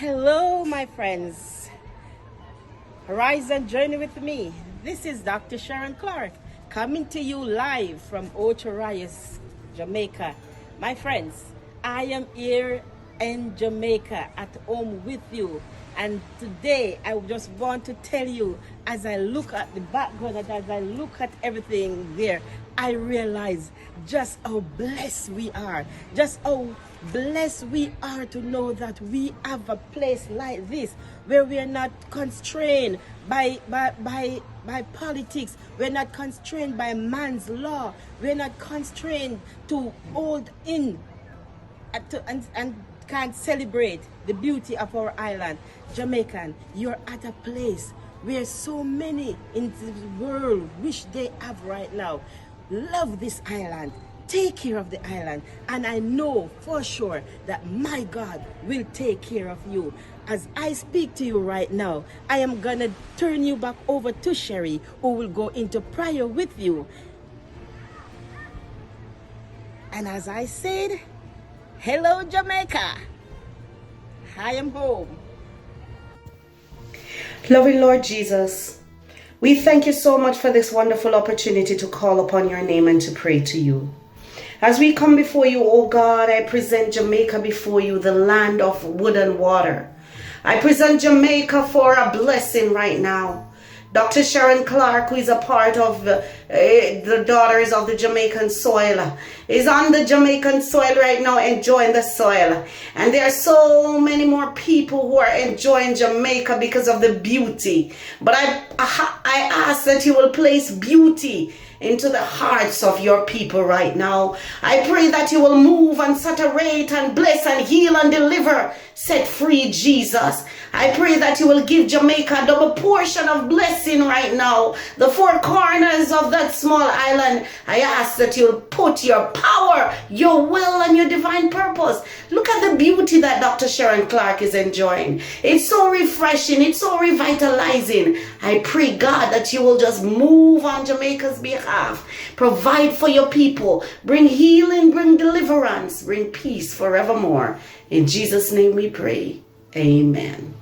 Hello, my friends. Rise and journey with me. This is Dr. Sharon Clark coming to you live from Ocho Rios, Jamaica. My friends, I am here in Jamaica at home with you. And today I just want to tell you, as I look at the background and as I look at everything there, I realize just how blessed we are. Just how blessed we are to know that we have a place like this where we are not constrained by politics. We're not constrained by man's law. We're not constrained to hold in and can't celebrate the beauty of our island. Jamaican, you're at a place where so many in the world wish they have right now. Love this island. Take care of the island. And I know for sure that my God will take care of you. As I speak to you right now, I am going to turn you back over to Sherry, who will go into prayer with you. And as I said, hello, Jamaica. I am home. Loving Lord Jesus, we thank you so much for this wonderful opportunity to call upon your name and to pray to you. As we come before you, oh God, I present Jamaica before you, the land of wood and water. I present Jamaica for a blessing right now. Dr. Sharon Clark, who is a part of the Daughters of the Jamaican Soil, is on the Jamaican soil right now, enjoying the soil. And there are so many more people who are enjoying Jamaica because of the beauty. But I ask that you will place beauty into the hearts of your people right now. I pray that you will move and saturate and bless and heal and deliver. Set free, Jesus. I pray that you will give Jamaica a double portion of blessing right now. The four corners of that small island, I ask that you'll put your power, your will, and your divine purpose. Look at the beauty that Dr. Sharon Clark is enjoying. It's so refreshing. It's so revitalizing. I pray, God, that you will just move on Jamaica's behalf. Provide for your people. Bring healing, bring deliverance, bring peace forevermore. In Jesus' name we pray. Amen.